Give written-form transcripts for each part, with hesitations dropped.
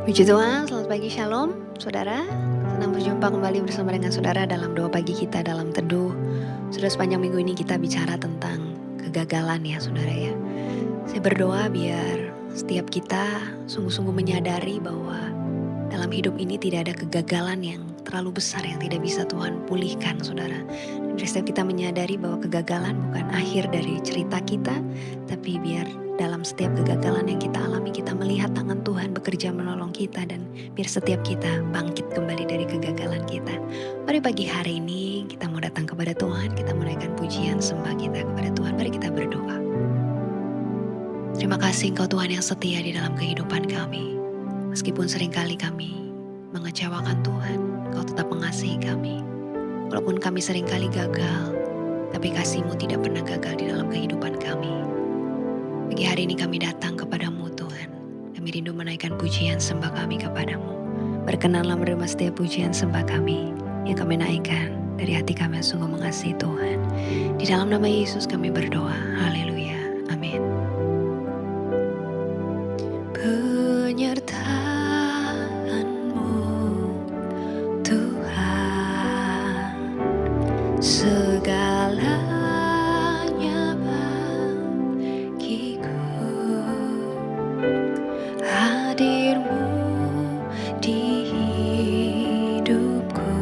Puji Tuhan, selamat pagi, shalom, saudara. Senang berjumpa kembali bersama dengan saudara dalam doa pagi kita dalam teduh. Sudah sepanjang minggu ini kita bicara tentang kegagalan ya saudara ya. Saya berdoa biar setiap kita sungguh-sungguh menyadari bahwa dalam hidup ini tidak ada kegagalan yang terlalu besar yang tidak bisa Tuhan pulihkan saudara. Dan setiap kita menyadari bahwa kegagalan bukan akhir dari cerita kita, tapi biar dalam setiap kegagalan yang kita alami kita melihat tangan Tuhan bekerja menolong kita dan biar setiap kita bangkit kembali dari kegagalan kita. Mari pagi hari ini kita mau datang kepada Tuhan, kita menaikkan pujian sembah kita kepada Tuhan. Mari kita berdoa. Terima kasih Engkau Tuhan yang setia di dalam kehidupan kami. Meskipun seringkali kami mengecewakan Tuhan, Engkau tetap mengasihi kami. Walaupun kami seringkali gagal, tapi kasih-Mu tidak pernah gagal di dalam kehidupan kami. Pagi hari ini kami datang kepadamu Tuhan. Kami rindu menaikkan pujian sembah kami kepadamu. Berkenanlah menerima setiap pujian sembah kami yang kami naikkan dari hati kami yang sungguh mengasihi Tuhan. Di dalam nama Yesus kami berdoa. Haleluya. Amin. Penyertaan-Mu Tuhan, segalanya bagiku, hadir-Mu di hidupku,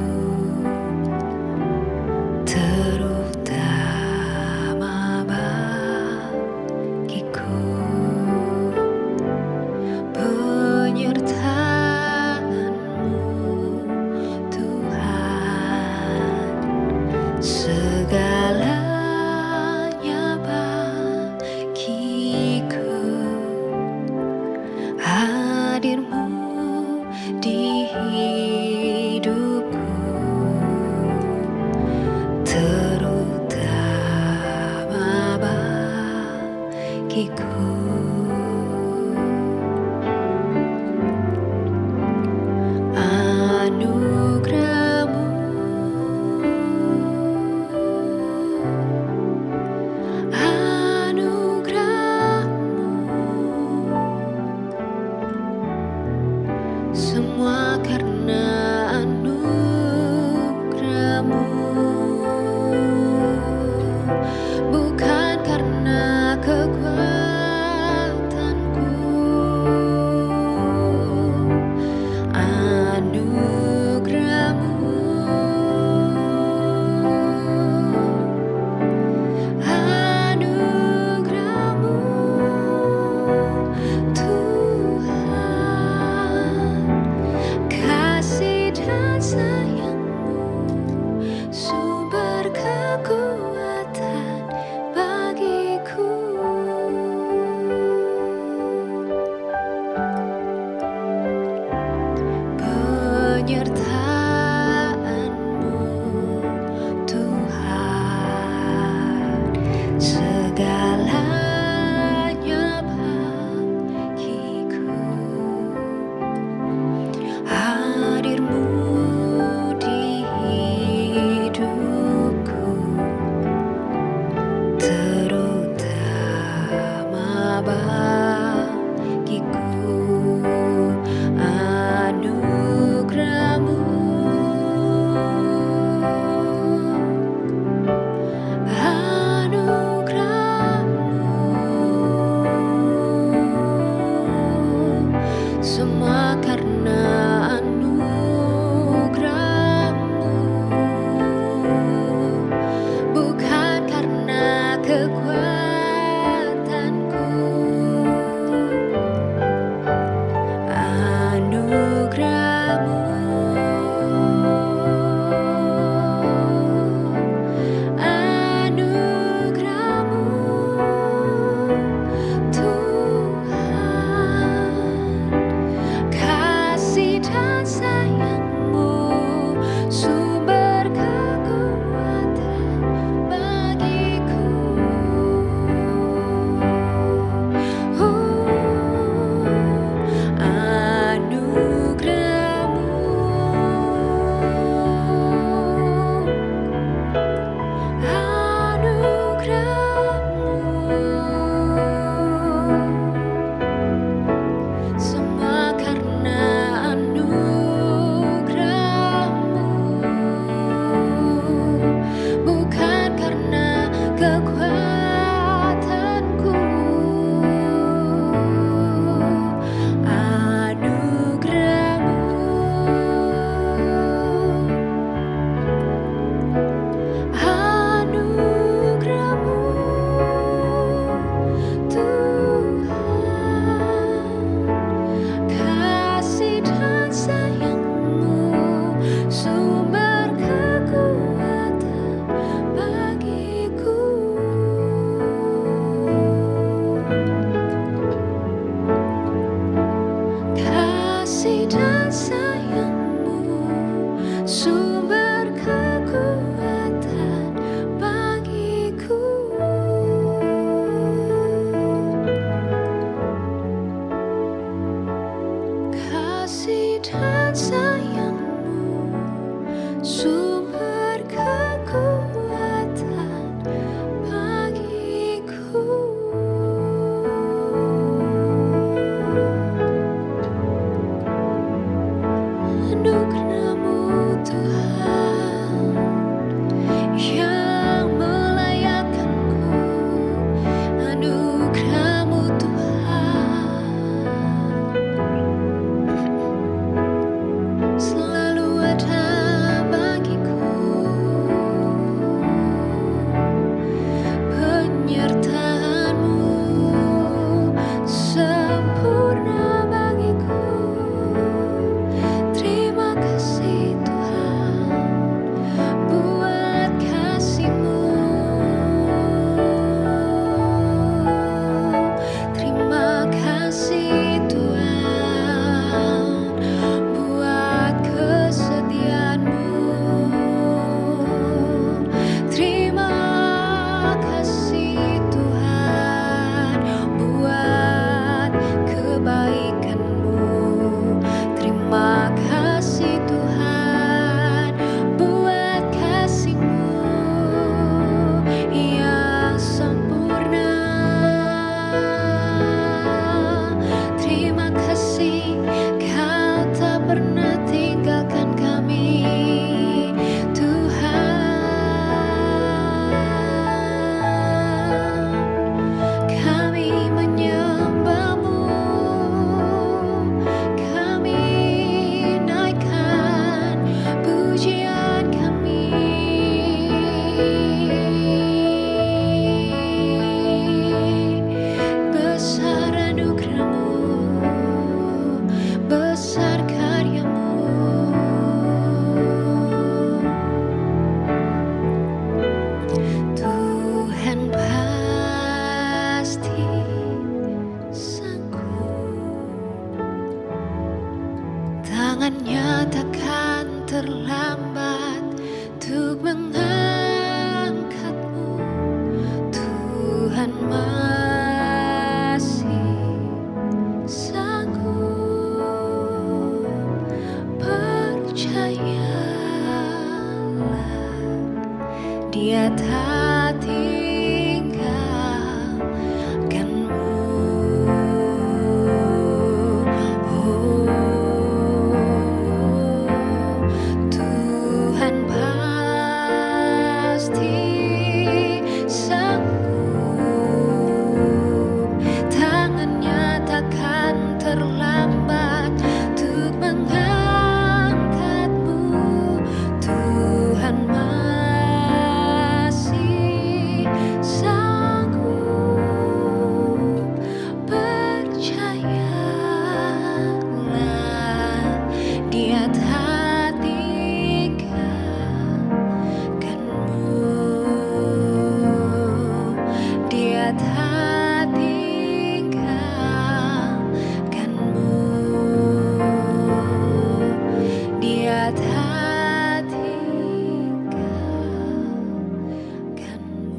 terutama bagiku. Penyertaan-Mu Tuhan, segalanya bagiku, hadir-Mu di hidupku, terutama bagiku. Anugerah-Mu, semua karena anugerah-Mu, bukan karena kekuatanku. Anugerah-Mu, anugerah-Mu Tuhan, kasih dan sayang-Mu sumber kekuatan bagiku. Kasih dan sayang-Mu sumber kekuatan bagiku. Anugerah-Mu Tuhan yang melayakkanku, anugerah-Mu Tuhan selalu ada bagiku, penyertaan-Mu sempurna bagiku. Terima kasih Tuhan buat kasih-Mu. Terima kasih Tuhan buat kesetiaan-Mu. Terima kasih Tuhan buat kebaikan-Mu. Terima kasih Tuhan buat kasih-Mu yang sempurna. Terima kasih Kau tak pernah tinggalkan kami, Tuhan. Kami menyembah-Mu, kami naikkan pujian kami. Besar anugerah-Mu, besar karya-Mu. Tuhan pasti sanggup, tangan-Nya takkan terlambat untuk mengangkat-Mu. Tuhan masih sanggup, percayalah Dia tak tinggalkan-Mu. Tuhan pasti sanggup, tangan-Nya takkan terlambat untuk mengangkat-Mu. Tuhan masih sanggup, percayalah Dia tak tinggalkan-Mu. Dia tak tinggalkan-Mu. Dia tak tinggalkan-Mu.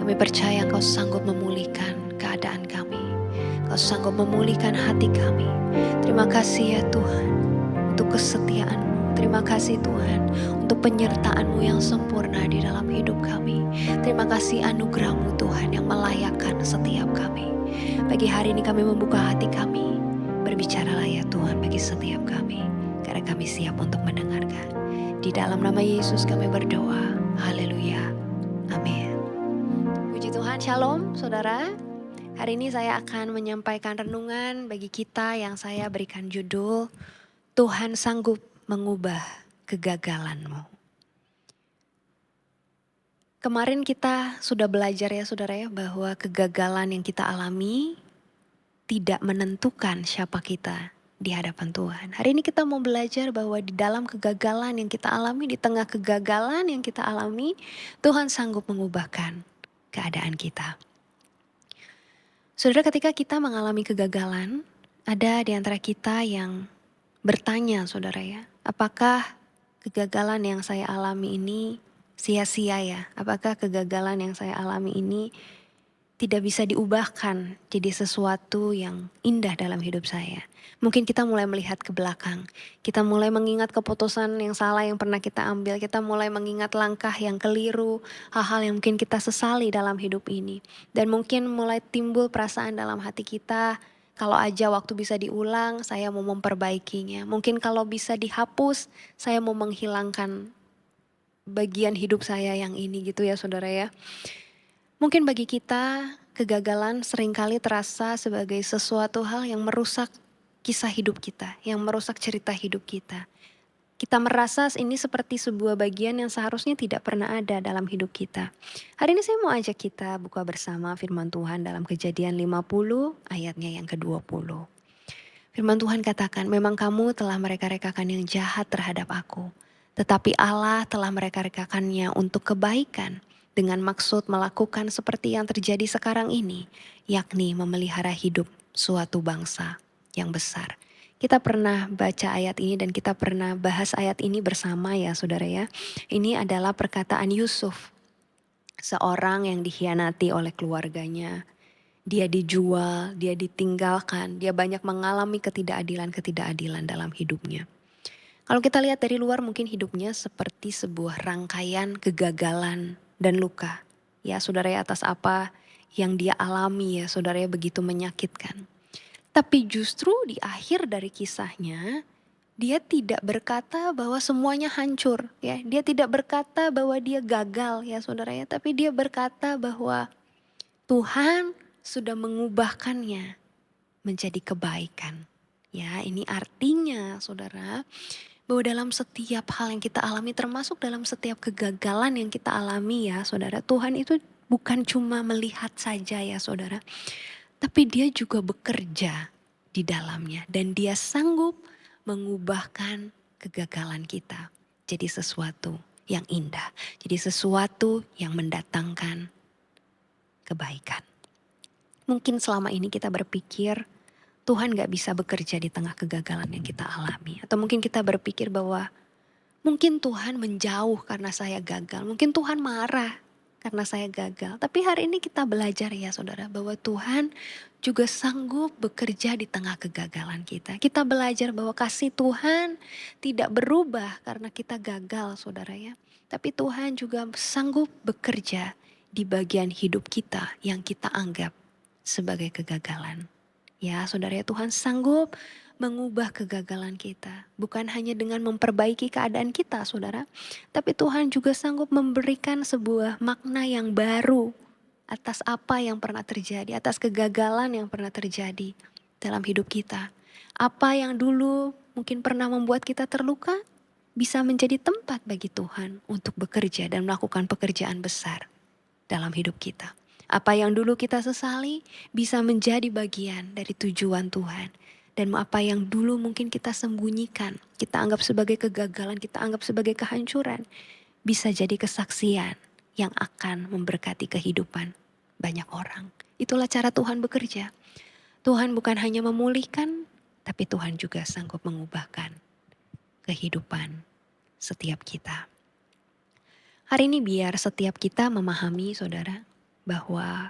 Kami percaya Engkau sanggup memulihkan keadaan kami. Engkau sanggup memulihkan hati kami. Terima kasih ya Tuhan untuk kesetiaan-Mu. Terima kasih Tuhan untuk penyertaan-Mu yang sempurna di dalam hidup kami. Terima kasih anugerah-Mu Tuhan yang melayakkan setiap kami. Pagi hari ini kami membuka hati kami. Berbicaralah ya Tuhan bagi setiap kami, karena kami siap untuk mendengarkan. Di dalam nama Yesus kami berdoa. Haleluya. Amin. Puji Tuhan, shalom saudara. Hari ini saya akan menyampaikan renungan bagi kita yang saya berikan judul Tuhan sanggup mengubah kegagalanmu. Kemarin kita sudah belajar ya saudara ya, bahwa kegagalan yang kita alami tidak menentukan siapa kita di hadapan Tuhan. Hari ini kita mau belajar bahwa di dalam kegagalan yang kita alami, di tengah kegagalan yang kita alami, Tuhan sanggup mengubahkan keadaan kita. Saudara, ketika kita mengalami kegagalan, ada di antara kita yang bertanya, saudara ya, apakah kegagalan yang saya alami ini sia-sia ya? Apakah kegagalan yang saya alami ini tidak bisa diubahkan jadi sesuatu yang indah dalam hidup saya? Mungkin kita mulai melihat ke belakang, kita mulai mengingat keputusan yang salah yang pernah kita ambil, kita mulai mengingat langkah yang keliru, hal-hal yang mungkin kita sesali dalam hidup ini. Dan mungkin mulai timbul perasaan dalam hati kita, kalau aja waktu bisa diulang, saya mau memperbaikinya. Mungkin kalau bisa dihapus, saya mau menghilangkan bagian hidup saya yang ini gitu ya saudara ya. Mungkin bagi kita, kegagalan seringkali terasa sebagai sesuatu hal yang merusak kisah hidup kita, yang merusak cerita hidup kita. Kita merasa ini seperti sebuah bagian yang seharusnya tidak pernah ada dalam hidup kita. Hari ini saya mau ajak kita buka bersama firman Tuhan dalam Kejadian 50 ayatnya yang ke-20. Firman Tuhan katakan, memang kamu telah mereka-rekakan yang jahat terhadap aku. Tetapi Allah telah mereka-rekakannya untuk kebaikan dengan maksud melakukan seperti yang terjadi sekarang ini, yakni memelihara hidup suatu bangsa yang besar. Kita pernah baca ayat ini dan kita pernah bahas ayat ini bersama ya saudara ya. Ini adalah perkataan Yusuf, seorang yang dikhianati oleh keluarganya. Dia dijual, dia ditinggalkan, dia banyak mengalami ketidakadilan-ketidakadilan dalam hidupnya. Kalau kita lihat dari luar mungkin hidupnya seperti sebuah rangkaian kegagalan dan luka. Ya saudara ya, atas apa yang dia alami ya saudara ya, begitu menyakitkan. Tapi justru di akhir dari kisahnya, dia tidak berkata bahwa semuanya hancur ya. Dia tidak berkata bahwa dia gagal ya saudara ya, tapi dia berkata bahwa Tuhan sudah mengubahkannya menjadi kebaikan. Ya, ini artinya saudara, bahwa dalam setiap hal yang kita alami, termasuk dalam setiap kegagalan yang kita alami ya saudara, Tuhan itu bukan cuma melihat saja ya saudara, tapi dia juga bekerja di dalamnya. Dan dia sanggup mengubahkan kegagalan kita jadi sesuatu yang indah, jadi sesuatu yang mendatangkan kebaikan. Mungkin selama ini kita berpikir Tuhan gak bisa bekerja di tengah kegagalan yang kita alami. Atau mungkin kita berpikir bahwa mungkin Tuhan menjauh karena saya gagal. Mungkin Tuhan marah karena saya gagal. Tapi hari ini kita belajar ya saudara, bahwa Tuhan juga sanggup bekerja di tengah kegagalan kita. Kita belajar bahwa kasih Tuhan tidak berubah karena kita gagal saudara ya. Tapi Tuhan juga sanggup bekerja di bagian hidup kita yang kita anggap sebagai kegagalan. Ya saudara ya, Tuhan sanggup mengubah kegagalan kita. Bukan hanya dengan memperbaiki keadaan kita saudara, tapi Tuhan juga sanggup memberikan sebuah makna yang baru atas apa yang pernah terjadi, atas kegagalan yang pernah terjadi dalam hidup kita. Apa yang dulu mungkin pernah membuat kita terluka, bisa menjadi tempat bagi Tuhan untuk bekerja dan melakukan pekerjaan besar dalam hidup kita. Apa yang dulu kita sesali bisa menjadi bagian dari tujuan Tuhan. Dan apa yang dulu mungkin kita sembunyikan, kita anggap sebagai kegagalan, kita anggap sebagai kehancuran, bisa jadi kesaksian yang akan memberkati kehidupan banyak orang. Itulah cara Tuhan bekerja. Tuhan bukan hanya memulihkan, tapi Tuhan juga sanggup mengubahkan kehidupan setiap kita. Hari ini biar setiap kita memahami saudara, bahwa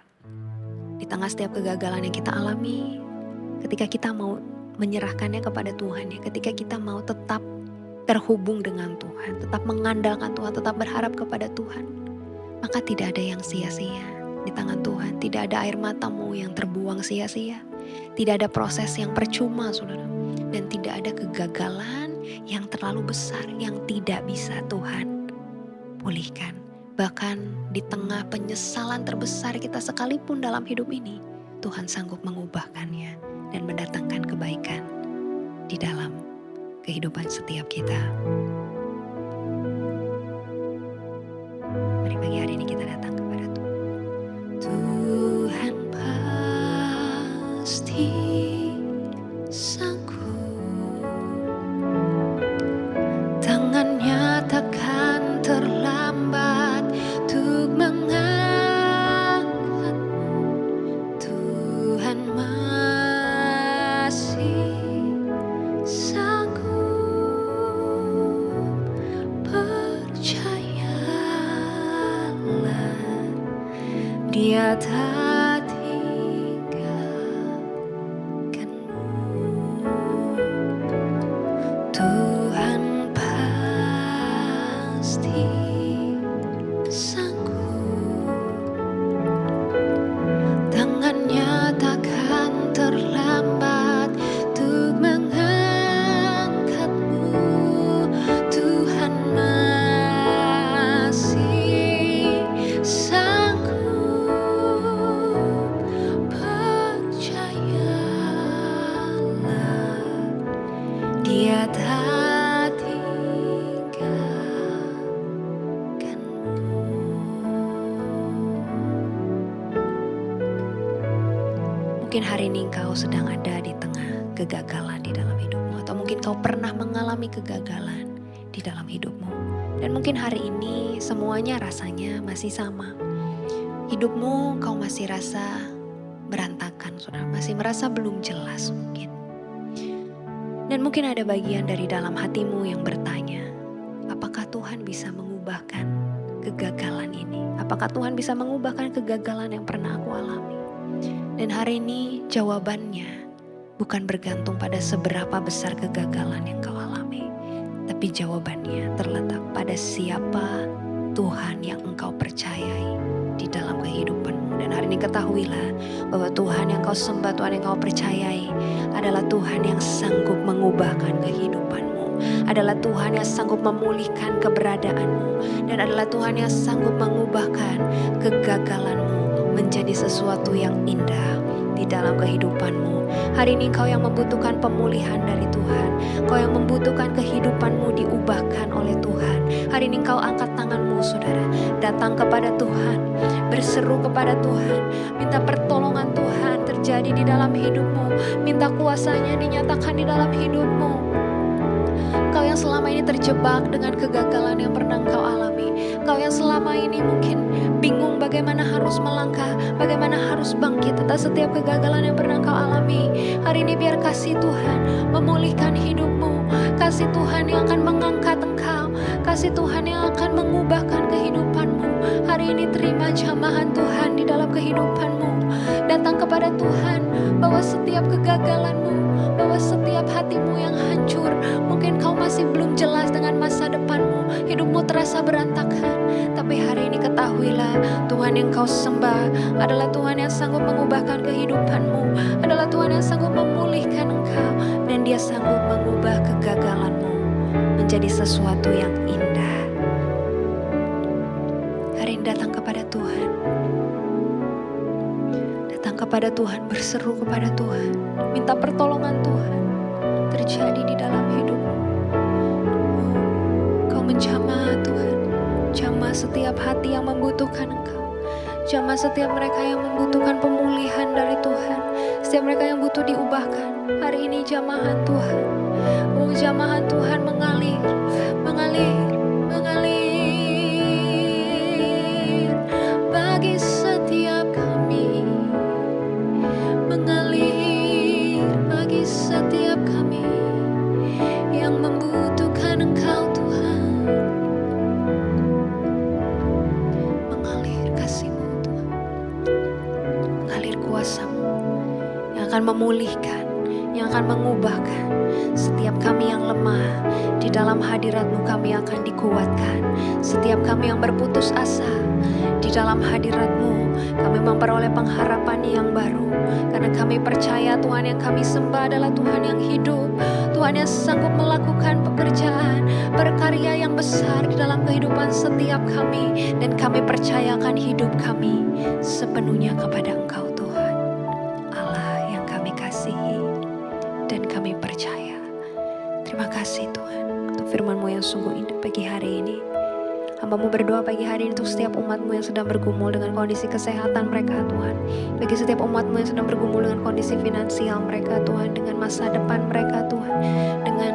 di tengah setiap kegagalan yang kita alami, ketika kita mau menyerahkannya kepada Tuhan ya, ketika kita mau tetap terhubung dengan Tuhan, tetap mengandalkan Tuhan, tetap berharap kepada Tuhan, maka tidak ada yang sia-sia di tangan Tuhan. Tidak ada air matamu yang terbuang sia-sia, tidak ada proses yang percuma saudara, dan tidak ada kegagalan yang terlalu besar yang tidak bisa Tuhan pulihkan. Bahkan di tengah penyesalan terbesar kita sekalipun dalam hidup ini, Tuhan sanggup mengubahkannya dan mendatangkan kebaikan di dalam kehidupan setiap kita. Mari pagi hari ini kita datang kepada Tuhan. Tuhan pasti sanggup, tangannya takkan terlambat untuk mengangkatmu. Tuhan Dia tak tinggalkanmu. Tuhan pasti sanggup, tangannya takkan terlambat untuk mengangkatmu. Tuhan masih sanggup, percayalah, Dia tak tinggalkanmu. Mungkin hari ini engkau sedang ada di tengah kegagalan di dalam hidupmu, atau mungkin kau pernah mengalami kegagalan di dalam hidupmu. Dan mungkin hari ini semuanya rasanya masih sama. Hidupmu kau masih rasa berantakan, saudara, masih merasa belum jelas mungkin. Dan mungkin ada bagian dari dalam hatimu yang bertanya, apakah Tuhan bisa mengubahkan kegagalan ini? Apakah Tuhan bisa mengubahkan kegagalan yang pernah aku alami? Dan hari ini jawabannya bukan bergantung pada seberapa besar kegagalan yang kau alami, tapi jawabannya terletak pada siapa Tuhan yang engkau percayai di dalam kehidupanmu. Dan hari ini ketahuilah bahwa Tuhan yang kau sembah, Tuhan yang kau percayai adalah Tuhan yang sanggup mengubahkan kehidupanmu, adalah Tuhan yang sanggup memulihkan keberadaanmu, dan adalah Tuhan yang sanggup mengubahkan kegagalanmu menjadi sesuatu yang indah di dalam kehidupanmu. Hari ini kau yang membutuhkan pemulihan dari Tuhan, kau yang membutuhkan kehidupanmu diubahkan oleh Tuhan. Hari ini kau angkat tanganmu, saudara, datang kepada Tuhan, berseru kepada Tuhan, minta pertolongan Tuhan terjadi di dalam hidupmu, minta kuasanya dinyatakan di dalam hidupmu. Kau yang selama ini terjebak dengan kegagalan yang pernah kau alami, kau yang selama ini mungkin bingung bagaimana harus melangkah, bagaimana harus bangkit atas setiap kegagalan yang pernah kau alami. Hari ini biar kasih Tuhan memulihkan hidupmu, kasih Tuhan yang akan mengangkat engkau, kasih Tuhan yang akan mengubahkan kehidupanmu. Hari ini terima jamahan Tuhan di dalam kehidupanmu. Datang kepada Tuhan bahwa setiap kegagalanmu, bahwa setiap hatimu yang hancur, mungkin kau masih belum jelas dengan masa depanmu, hidupmu terasa berantakan. Tapi hari ini ketahuilah, Tuhan yang kau sembah adalah Tuhan yang sanggup mengubahkan kehidupanmu, adalah Tuhan yang sanggup memulihkan engkau, dan Dia sanggup mengubah kegagalanmu menjadi sesuatu yang indah. Hari ini datang kepada Tuhan, datang kepada Tuhan, berseru kepada Tuhan, minta pertolongan Tuhan terjadi di dalam hidupmu. Kau menjamah Tuhan, jamah setiap hati yang membutuhkan Engkau, jamah setiap mereka yang membutuhkan pemulihan dari Tuhan, setiap mereka yang butuh diubahkan. Hari ini jamahan Tuhan, oh jamahan Tuhan mengalir, mengalir, mengalir bagi setiap kami, mengalir bagi setiap kami yang membutuhkan Engkau Tuhan. Mengalir kasih-Mu Tuhan, mengalir kuasa-Mu yang akan memulihkan, yang akan mengubahkan. Setiap kami yang lemah, di dalam hadirat-Mu kami akan dikuatkan. Setiap kami yang berputus asa, di dalam hadirat-Mu kami memperoleh pengharapan yang baru. Karena kami percaya Tuhan yang kami sembah adalah Tuhan yang hidup, Tuhan yang sanggup melakukan pekerjaan, berkarya yang besar di dalam kehidupan setiap kami. Dan kami percayakan hidup kami sepenuhnya kepada Engkau Tuhan, Allah yang kami kasihi dan kami percaya. Terima kasih Tuhan untuk firman-Mu yang sungguh indah pagi hari ini. Hamba-Mu berdoa pagi hari ini untuk setiap umat-Mu yang sedang bergumul dengan kondisi kesehatan mereka Tuhan. Bagi setiap umat-Mu yang sedang bergumul dengan kondisi finansial mereka Tuhan, dengan masa depan mereka Tuhan, dengan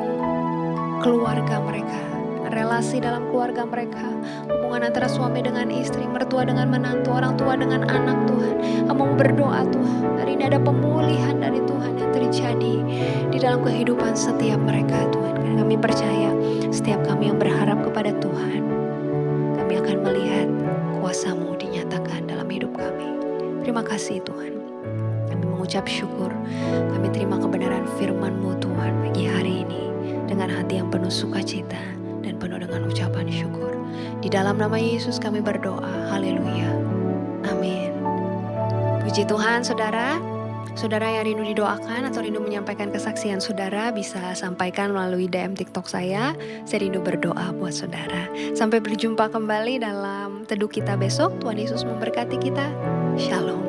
keluarga mereka, dengan relasi dalam keluarga mereka, hubungan antara suami dengan istri, mertua dengan menantu, orang tua dengan anak Tuhan. Hamba-Mu berdoa Tuhan, hari ini ada pemulihan dari Tuhan yang terjadi di dalam kehidupan setiap mereka Tuhan. Karena kami percaya setiap kami yang berharap kepada Tuhan, kami akan melihat kuasa-Mu di nyatakan dalam hidup kami. Terima kasih Tuhan. Kami mengucap syukur, kami terima kebenaran firman-Mu Tuhan pagi hari ini dengan hati yang penuh sukacita dan penuh dengan ucapan syukur. Di dalam nama Yesus kami berdoa, haleluya, amin. Puji Tuhan saudara. Saudara yang rindu didoakan atau rindu menyampaikan kesaksian saudara bisa sampaikan melalui DM TikTok saya. Saya rindu berdoa buat saudara. Sampai berjumpa kembali dalam teduh kita besok. Tuhan Yesus memberkati kita. Shalom.